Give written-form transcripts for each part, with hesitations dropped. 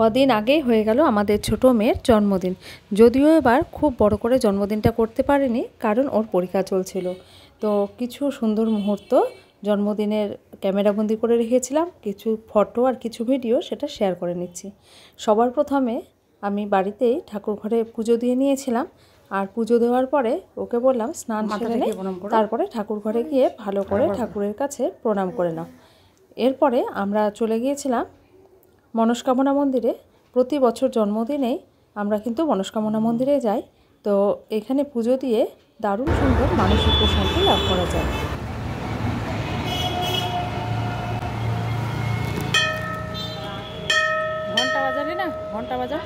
কদিন আগেই হয়ে গেল আমাদের ছোট মেয়ের জন্মদিন। যদিও এবার খুব বড় করে জন্মদিনটা করতে পারিনি, কারণ ওর পরীক্ষা চলছিল। তো কিছু সুন্দর মুহূর্ত জন্মদিনের ক্যামেরাবন্দি করে রেখেছিলাম, কিছু ফটো আর কিছু ভিডিও সেটা শেয়ার করে নিচ্ছি। সবার প্রথমে আমি বাড়িতেই ঠাকুর ঘরে পুজো দিয়ে নিয়েছিলাম, আর পুজো দেওয়ার পরে ওকে বললাম স্নান সেরে নে, তারপরে ঠাকুর ঘরে গিয়ে ভালো করে ঠাকুরের কাছে প্রণাম করে নাও। এরপরে আমরা চলে গিয়েছিলাম মনস্কামনা মন্দিরে। প্রতি বছর জন্মদিনেই আমরা কিন্তু মনস্কামনা মন্দিরে যাই। তো এখানে পুজো দিয়ে দারুণ সুন্দর মানসিক প্রশান্তি লাভ করা যায়। ঘন্টা বাজালি না, ঘন্টা বাজা।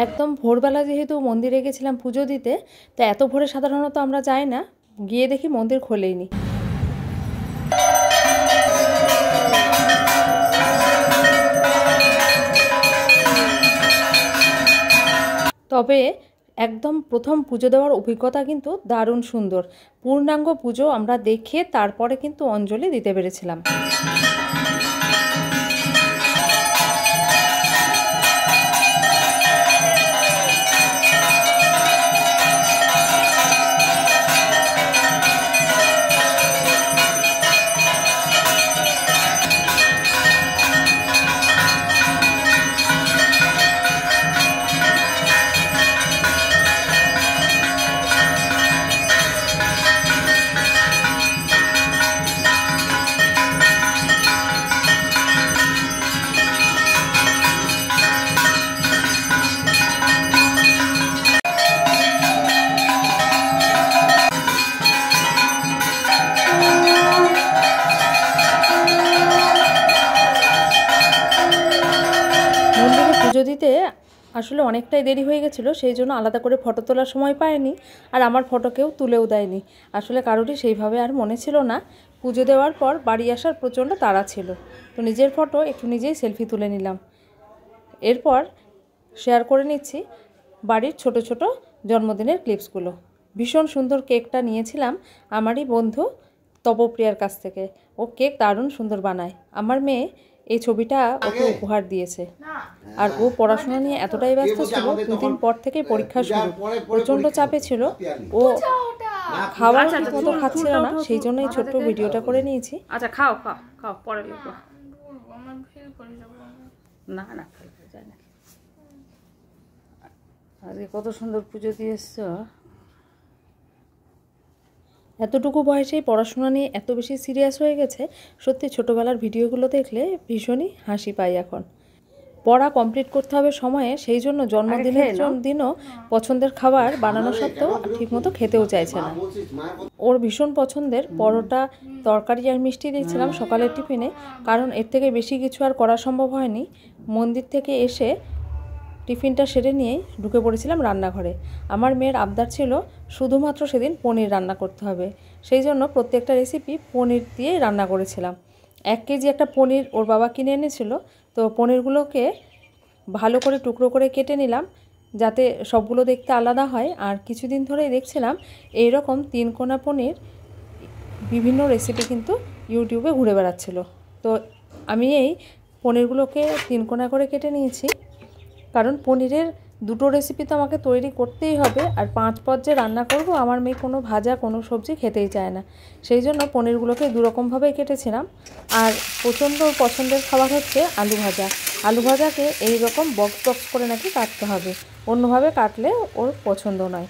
একদম ভোরবেলা যেহেতু মন্দিরে গেছিলাম পুজো দিতে, তো এত ভোরে সাধারণত আমরা যাই না, গিয়ে দেখি মন্দির খোলেইনি। তবে একদম প্রথম পুজো দেওয়ার অভিজ্ঞতা কিন্তু দারুণ সুন্দর। পূর্ণাঙ্গ পুজো আমরা দেখে তারপরে কিন্তু অঞ্জলি দিতে পেরেছিলাম। পুজো দিতে আসলে অনেকটাই দেরি হয়ে গেছিলো, সেই জন্য আলাদা করে ফটো তোলার সময় পায়নি, আর আমার ফটো কেউ তুলেও দেয়নি। আসলে কারোরই সেইভাবে আর মনে ছিল না। পুজো দেওয়ার পর বাড়ি আসার প্রচণ্ড তাড়া ছিল, তো নিজের ফটো একটু নিজেই সেলফি তুলে নিলাম। এরপর শেয়ার করে নিচ্ছি বাড়ির ছোট ছোট জন্মদিনের ক্লিপসগুলো। ভীষণ সুন্দর কেকটা নিয়েছিলাম আমারই বন্ধু তপপ্রিয়ার কাছ থেকে। ও কেক দারুণ সুন্দর বানায়। আমার মেয়ে এই ছবিটা ওকে উপহার দিয়েছে। আর ও পড়াশোনা নিয়ে এতটাই ব্যস্ত ছিল, দুদিন পর থেকে পরীক্ষা শুরু, প্রচণ্ড চাপে ছিল। ও খাবার ঠিক মতো খাচ্ছিল না, সেই জন্য এই ছোট্ট ভিডিওটা করে নিয়েছি। আচ্ছা খাও খাও খাও, পরে লিখবো। না না যায় না। আজকে কত সুন্দর পুজো দিয়ে এসছো। এতটুকু বয়সেই পড়াশোনা নিয়ে এত বেশি সিরিয়াস হয়ে গেছে। সত্যি ছোটোবেলার ভিডিওগুলো দেখলে ভীষণই হাসি পাই এখন। পড়া কমপ্লিট করতে হবে সময়ে, সেই জন্য জন্মদিনের দিনও পছন্দের খাবার বানানো সত্ত্বেও ঠিকমতো খেতেও চাইছে না। ওর ভীষণ পছন্দের পরোটা, তরকারি আর মিষ্টি দিয়েছিলাম সকালের টিফিনে, কারণ এর থেকে বেশি কিছু আর করা সম্ভব হয়নি। মন্দির থেকে এসে টিফিনটা সেরে নিয়েই ঢুকে পড়েছিলাম রান্নাঘরে। আমার মেয়ের আবদার ছিল শুধুমাত্র সেদিন পনির রান্না করতে হবে, সেই জন্য প্রত্যেকটা রেসিপি পনির দিয়েই রান্না করেছিলাম। 1 কেজি একটা পনির ওর বাবা কিনে এনেছিল। তো পনিরগুলোকে ভালো করে টুকরো করে কেটে নিলাম, যাতে সবগুলো দেখতে আলাদা হয়। আর কিছুদিন ধরেই দেখছিলাম এই রকম 3 কোনা পনির বিভিন্ন রেসিপি কিন্তু ইউটিউবে ঘুরে বেড়াচ্ছিল। তো আমি এই পনিরগুলোকে 3 কোনা করে কেটে নিয়েছি, কারণ পনিরের 2টো রেসিপি তো আমাকে তৈরি করতেই হবে। আর 5 পদ যে রান্না করব, আমার মেয়ে কোনো ভাজা কোনো সবজি খেতেই চায় না, সেই জন্য পনিরগুলোকে 2 রকমভাবেই কেটেছিলাম। আর প্রচণ্ড পছন্দের খাবার হচ্ছে আলু ভাজা। আলু ভাজাকে এই রকম বক্স বক্স করে নাকি কাটতে হবে, অন্যভাবে কাটলে ওর পছন্দ নয়।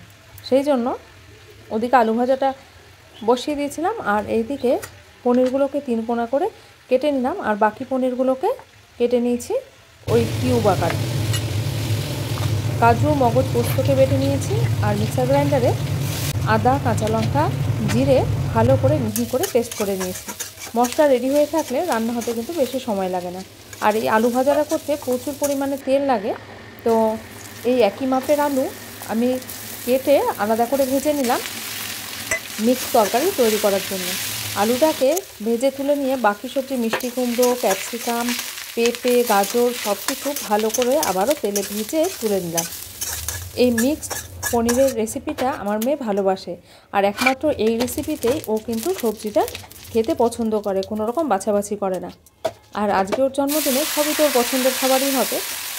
সেই জন্য ওদিকে আলু ভাজাটা বসিয়ে দিয়েছিলাম, আর এইদিকে পনিরগুলোকে 3 কোনা করে কেটে নিলাম। আর বাকি পনিরগুলোকে কেটে নিয়েছি ওই কিউব আকারে। কাজু, মগজ, পোস্তকে বেটে নিয়েছি, আর মিক্সার গ্রাইন্ডারে আদা, কাঁচা লঙ্কা, জিরে ভালো করে মিহি করে পেস্ট করে নিয়েছি। মশলা রেডি হয়ে থাকলে রান্না হতে কিন্তু বেশি সময় লাগে না। আর এই আলু ভাজাটা করতে প্রচুর পরিমাণে তেল লাগে। তো এই একই মাপের আলু আমি কেটে আলাদা করে ভেজে নিলাম মিক্স তরকারি তৈরি করার জন্য। আলুটাকে ভেজে তুলে নিয়ে বাকি সবজি মিষ্টি কুমড়ো, ক্যাপসিকাম, পেঁপে, গাজর সব কিছু ভালো করে আবারও তেলে ভেজে তুলে নিলাম। এই মিক্সড পনিরের রেসিপিটা আমার মেয়ে ভালোবাসে, আর একমাত্র এই রেসিপিতেই ও কিন্তু সবজিটা খেতে পছন্দ করে, কোনো রকম বাছাবাছি করে না। আর আজকে ওর জন্মদিনে সবই তো ওর পছন্দের খাবারই হবে।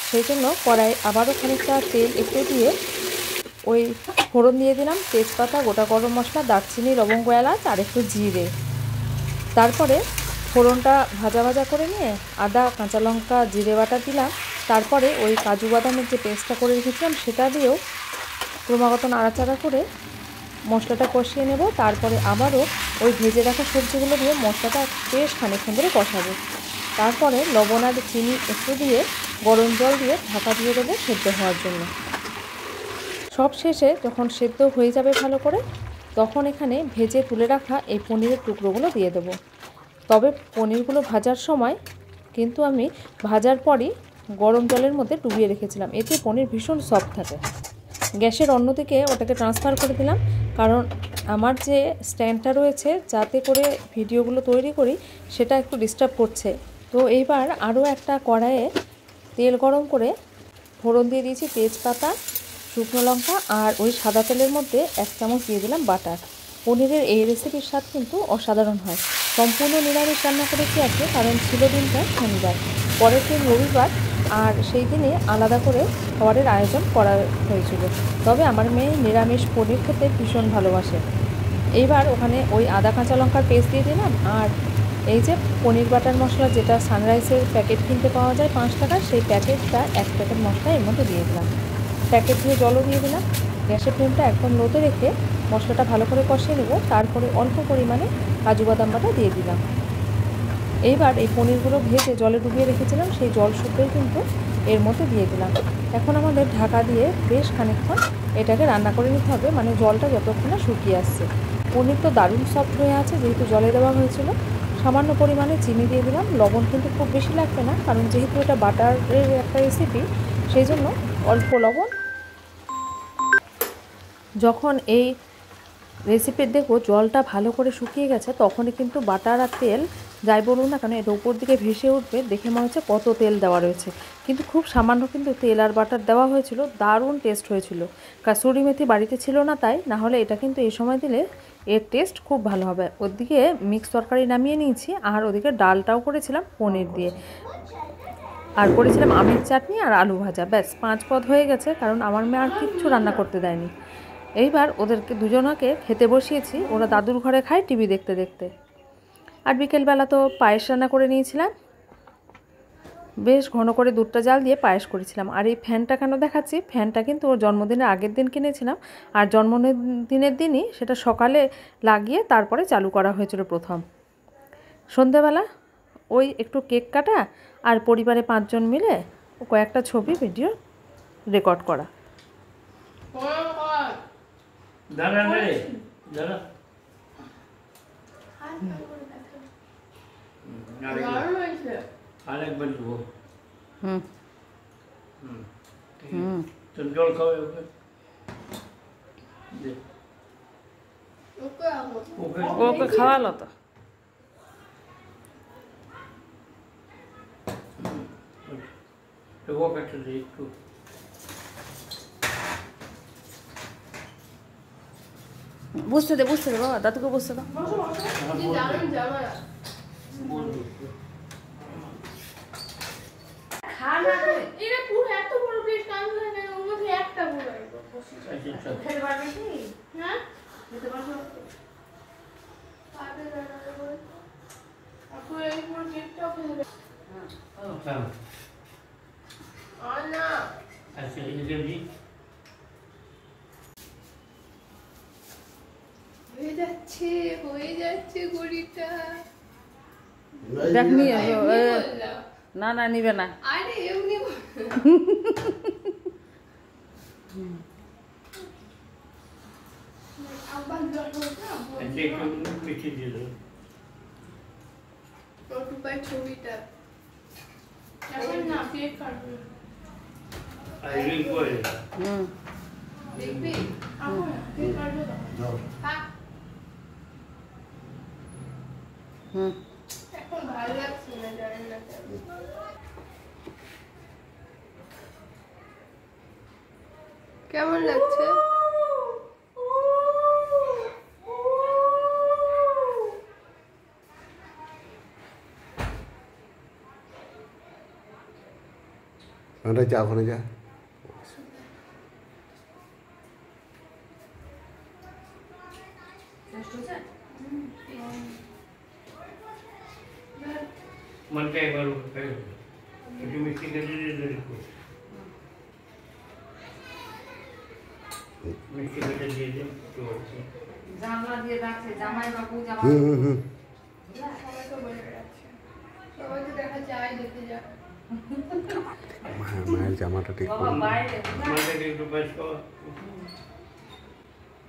সেই জন্য কড়াই আবারও খানিকটা তেল একটু দিয়ে ওই ফোড়ন দিয়ে দিলাম, তেজপাতা, গোটা গরম মশলা, দারচিনি, লবঙ্গ, এলাচ আর একটু জিরে। তারপরে ফোড়নটা ভাজা ভাজা করে নিয়ে আদা, কাঁচা লঙ্কা, জিরে বাটা দিলাম। তারপরে ওই কাজু বাদামের যে পেস্টটা করে রেখেছিলাম সেটা দিয়েও ক্রমাগত নাড়াচাড়া করে মশলাটা কষিয়ে নেব। তারপরে আবারও ওই ভেজে রাখা সবজিগুলো দিয়ে মশলাটা বেশ খানিকক্ষণ ধরে কষাবো। তারপরে লবণ আর চিনি একটু দিয়ে গরম জল দিয়ে ঢাকা দিয়ে দেবো সেদ্ধ হওয়ার জন্য। সব শেষে যখন সেদ্ধ হয়ে যাবে ভালো করে, তখন এখানে ভেজে তুলে রাখা এই পনিরের টুকরোগুলো দিয়ে দেবো। তবে পনিরগুলো ভাজার সময় কিন্তু আমি ভাজার পরই গরম জলের মধ্যে ডুবিয়ে রেখেছিলাম, এতে পনির ভীষণ সফট থাকে। গ্যাসের অন্যদিকে ওটাকে ট্রান্সফার করে দিলাম, কারণ আমার যে স্ট্যান্ডটা রয়েছে যাতে করে ভিডিওগুলো তৈরি করি সেটা একটু ডিস্টার্ব করছে। তো এইবার আরও একটা কড়াইয়ে তেল গরম করে ফোড়ন দিয়ে দিয়েছি তেজপাতা, শুকনো লঙ্কা আর ওই সাদা তেলের মধ্যে 1 চামচ দিয়ে দিলাম বাটার। পনিরের এই রেসিপির স্বাদ কিন্তু অসাধারণ হয়। সম্পূর্ণ নিরামিষ রান্না করেছি আজকে, কারণ ছিল দিনটা শনিবার, পরের দিন রবিবার, আর সেই দিনে আলাদা করে খাবারের আয়োজন করা হয়েছিল। তবে আমার মেয়ে নিরামিষ পনির খেতে ভীষণ ভালোবাসে। এইবার ওখানে ওই আদা কাঁচা লঙ্কার পেস্ট দিয়ে দিলাম, আর এই যে পনির বাটার মশলা যেটা সানরাইসের প্যাকেট কিনতে পাওয়া যায় 5 টাকার, সেই প্যাকেটটা 1 প্যাকেট মশলা এর মধ্যে দিয়ে দিলাম। প্যাকেট দিয়ে জলও দিয়ে দিলাম। গ্যাসের ফ্লেমটা একদম লোতে রেখে মশলাটা ভালো করে কষিয়ে নেব। তারপরে অল্প পরিমাণে কাজু বাদাম বাটা দিয়ে দিলাম। এইবার এই পনিরগুলো ভেজে জলে ডুবিয়ে রেখেছিলাম, সেই জল শুদ্ধই কিন্তু এর মধ্যে দিয়ে দিলাম। এখন আমাদের ঢাকা দিয়ে বেশ খানিকক্ষণ এটাকে রান্না করে নিতে হবে, মানে জলটা যতক্ষণ না শুকিয়ে আসছে। পনির তো দারুণ সফট হয়ে আছে যেহেতু জলে দেওয়া হয়েছিল। সামান্য পরিমাণে চিনি দিয়ে দিলাম। লবণ কিন্তু খুব বেশি লাগবে না, কারণ যেহেতু এটা বাটারের একটা রেসিপি, সেই জন্য অল্প লবণ। যখন এই রেসিপির দেখো জলটা ভালো করে শুকিয়ে গেছে, তখনই কিন্তু বাটার আর তেল যাই বলুন না কেন এটা উপর দিকে ভেসে উঠবে, দেখে মনে হচ্ছে কত তেল দেওয়া রয়েছে, কিন্তু খুব সামান্য কিন্তু তেল আর বাটার দেওয়া হয়েছিল। দারুণ টেস্ট হয়েছিল। কাসুরি মেথি বাড়িতে ছিল না, তাই না হলে এটা কিন্তু এই সময় দিলে এর টেস্ট খুব ভালো হবে। ওদিকে মিক্স তরকারি নামিয়ে নিয়েছি, আর ওদিকে ডালটাও করেছিলাম পনির দিয়ে, আর করেছিলাম আমের চাটনি আর আলু ভাজা। ব্যাস 5 পদ হয়ে গেছে, কারণ আমার মেয়ে আর কিচ্ছু রান্না করতে দেয়নি। এইবার ওদেরকে দুজনাকে খেতে বসিয়েছি, ওরা দাদুর ঘরে খায় টিভি দেখতে দেখতে। আর বিকেলবেলা তো পায়েস রান্না করে নিয়েছিলাম, বেশ ঘন করে দুধটা জাল দিয়ে পায়েস করেছিলাম। আর এই ফ্যানটা কেন দেখাচ্ছি, ফ্যানটা কিন্তু ওর জন্মদিনের আগের দিন কিনেছিলাম, আর জন্মদিনের দিনই সেটা সকালে লাগিয়ে তারপরে চালু করা হয়েছিল প্রথম। সন্ধেবেলা ওই একটু কেক কাটা আর পরিবারে 5 জন মিলে কয়েকটা ছবি ভিডিও রেকর্ড করা। আরেকবার দেবো। তোর জল খাবে ওকে খাওয়ালো তো। একটু বুঝতে দে বাবা, দাদুকে বুঝতে দাও। হয়ে যাচ্ছে ঘড়িটা। দেখ নিয়ে না না নিবে না। আরে এমনি ছবিটা এখন না কেক কাটবে। দেখবি এখন কেক কাটবে তো। এখন ভালো লাগছে না, জানেন না কেমন লাগছে? ওটা যা ওখানে যা मन का एक बार क्योंकि मिट्टी के लिए देखो मिट्टी के लिए तो জানলা দিয়ে রাখছে জামাই বাবু হুম হুম হুম সবাই তো বলে রাখছে সবাই তো দেখা যায় দেখতে যায় মায়ের জামাটা ঠিক বাবা করুন বাইরে मन का एक रुपये को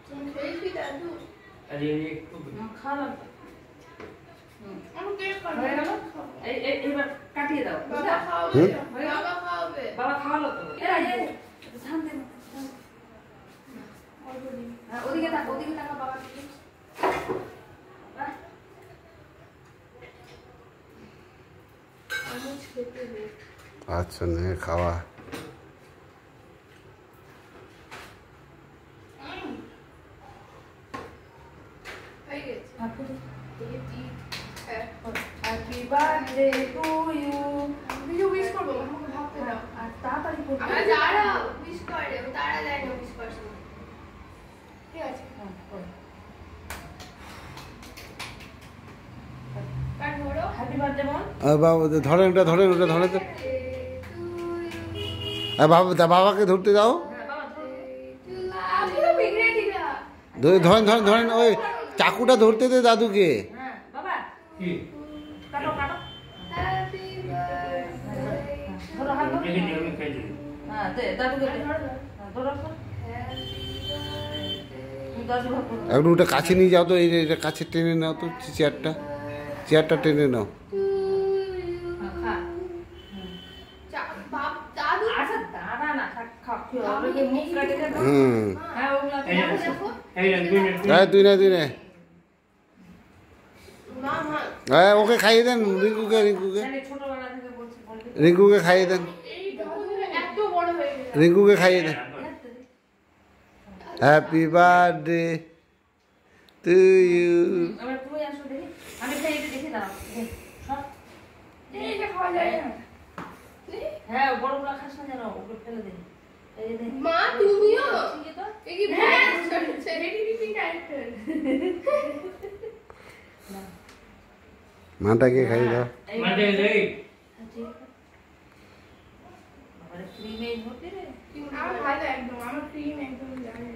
তুমি খেয়েছি দাদু अरे एक तो খারাপ আমি কেক হয়ে গেল খাবো এইবার কাটিয়ে দাও বাবা খাওয়াবে বাবা খাওয়াবে বাবা খাওয়ালো তো ধান দে ওদিকে তাকা বাবা আমি খেতে দেব আচ্ছা নে খাওয়া হয়ে গেছে happy birthday to you video wish করবো আমাকে ভাবতে দাও আর তাড়াতাড়ি করবে আমরা যারা উইশ করে তারা দেয় না উইশ করছে ঠিক আছে কাট ধরো হ্যাপি বার্থডে বল বাবা ধরেন ওটা ধরেন তো বাবাকে ধরতে দাও পুরো বিগড়ে দিলা ধরেন ধরেন ধরেন ওই চাকুটা ধরতে দে দাদুকে হ্যাঁ বাবা की কাটো কাটো হ্যাপি বার্থডে ধরো হাত ধরো लेकिन ये में कहीं হ্যাঁ দে দাদুকে দে ধরো ধরো দাদু ভাগ করো এখন ওটা কাছে নিয়ে যাও তো এটা কাছে টেনে নাও তো চেয়ারটা টেনে নাও খা বাপ দাদু আচ্ছা দাঁড়া না খা অলরেডি মুখ কাটে দে হুম হ্যাঁ ওগুলা দেখো है তুই নে মা মা হ্যাঁ ওকে খাইয়ে দেন রিঙ্কুকে জানি ছোটবেলা থেকে বলছি বলবি রিঙ্কুকে খাইয়ে দেন এই দাদুটা এত বড় হয়ে গেল রিঙ্কুকে খাইয়ে দেন হ্যাপি বার্থডে টু ইউ এবার তুমি আসো দেখি আমি খাই এটা দেখি দাও সব এইটা খাওয়া যায় না হ্যাঁ বড়গুলা খাস না যেন ওকে ফেলে দে এই যে মা তুমিও ঠিক তো এই কি সেলিব্রিটি ক্যারেক্টার মাটাকে খাইয়ে দাও मन दे दे আরে ক্রিমে হতে রে আমার ভালো একদম আমার ক্রিম একদম জানি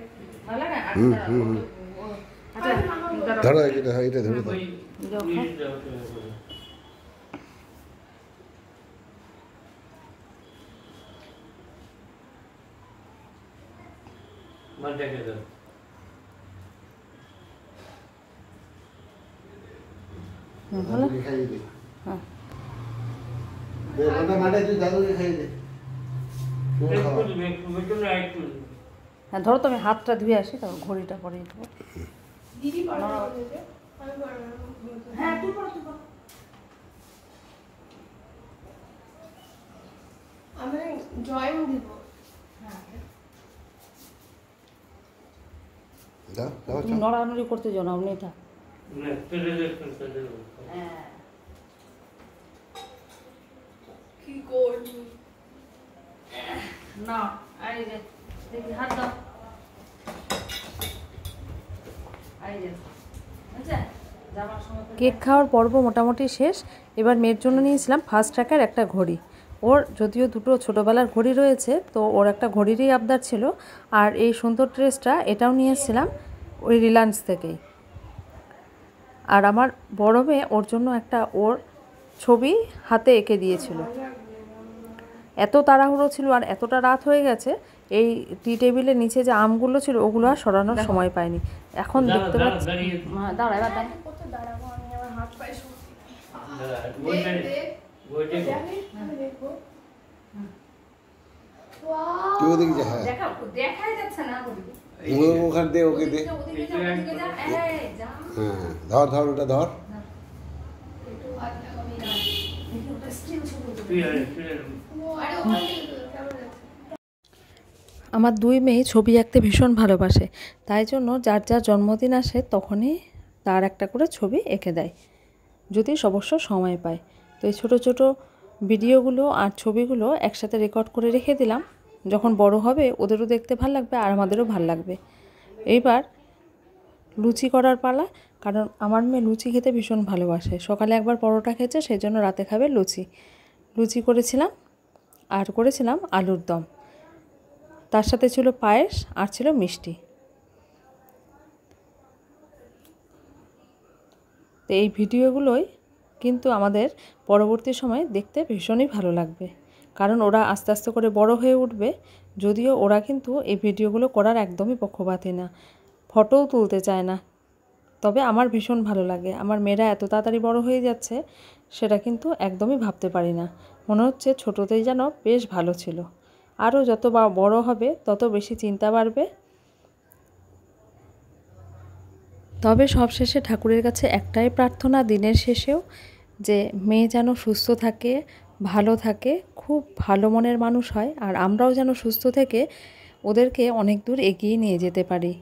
ভালো না হুম, আচ্ছা হুম, হুম। আচ্ছা ধরো এটা ধরে দাও कोई मन दे के दो দাদুকে খাইয়ে দে হ্যাঁ মাটা তুই দাদুকে খাইয়ে দে एक कुछ बेटू ना एक कुछ হ্যাঁ ধরো তো আমি হাতটা ধুয়ে আসি তারপর ঘড়িটা পরে দেবো দিদি পারো আমি পারবো না হ্যাঁ তুই পড়ো আমি ড্রয়িং দিব দাও দাও তুমি নড়ানড়ি করতে জানো আপনি এটা ना तेरे दे হ্যাঁ কি করবি না এই যে দেখি হাত দাও এই যে আচ্ছা যাওয়ার সময় কেক খাওয়ার পর্ব মোটামুটি শেষ এবার মেয়ের জন্য নিয়েছিলাম ফাস্ট ট্র্যাকের একটা ঘড়ি ওর যদিও দুটো ছোটোবেলার ঘড়ি রয়েছে তো ওর একটা ঘড়িরই আবদার ছিল আর এই সুন্দর ড্রেসটা এটাও নিয়েছিলাম ওই রিলায়েন্স থেকেই আর আমার বড় মেয়ে ওর জন্য একটা ওর ছবি হাতে এঁকে দিয়েছিল এত তাড়াহুড়ো ছিল আর এতটা রাত হয়ে গেছে এই টি টেবিলের নিচে যে আমগুলো ছিল ওগুলো আর সরানোর সময় পাইনি এখন দেখতে পাচ্ছি হ্যাঁ দাঁড়া এবার দাঁড়া কত দাঁড়াবো আমি আমার হাত পায়ে শক্তি वो দেখ दे দেখ वो दे আমি দেখবো তুই ওদিকে যা হ্যাঁ দেখা দেখাই যাচ্ছে না ওদিকে ওখানে দে ওকে দে ওদিকে যা ওদিকে যা এই যা হ্যাঁ ধর ওটা ধর একটু হাত লাগাবি না দেখি ওটা স্টিল ছবি আরে ওখানে কেমন আছে আমার দুই মেয়ে ছবি আঁকতে ভীষণ ভালোবাসে তাই জন্য যার যার জন্মদিন আসে তখনই তার একটা করে ছবি এঁকে দেয় যদি অবশ্য সময় পায় তো এই ছোটো ছোটো ভিডিওগুলো আর ছবিগুলো একসাথে রেকর্ড করে রেখে দিলাম। যখন বড় হবে ওদেরও দেখতে ভাল লাগবে আর আমাদেরও ভাল লাগবে। এইবার লুচি করার পালা, কারণ আমার মেয়ে লুচি খেতে ভীষণ ভালোবাসে। সকালে একবার পরোটা খেয়েছে, সেই জন্য রাতে খাবে লুচি। লুচি করেছিলাম আর করেছিলাম আলুর দম, তার সাথে ছিল পায়েস আর ছিল মিষ্টি। তো এই ভিডিওগুলোই কিন্তু আমাদের পরবর্তী সময়ে দেখতে ভীষণই ভালো লাগবে, কারণ ওরা আস্তে আস্তে করে বড় হয়ে উঠবে। যদিও ওরা কিন্তু এই ভিডিওগুলো করার একদমই পক্ষপাতী না, ফটোও তুলতে চায় না, তবে আমার ভীষণ ভালো লাগে। আমার মেয়েরা এত তাড়াতাড়ি বড় হয়ে যাচ্ছে সেটা কিন্তু একদমই ভাবতে পারি না। মনে হচ্ছে ছোটোতেই যেন বেশ ভালো ছিল। আরও যত বড় হবে তত বেশি চিন্তা বাড়বে। তবে সবশেষে ঠাকুরের কাছে একটাই প্রার্থনা দিনের শেষেও, যে মেয়ে যেন সুস্থ থাকে, ভালো থাকে, খুব ভালো মনের মানুষ হয়, আর আমরাও যেন সুস্থ থেকে ওদেরকে অনেক দূর এগিয়ে নিয়ে যেতে পারি।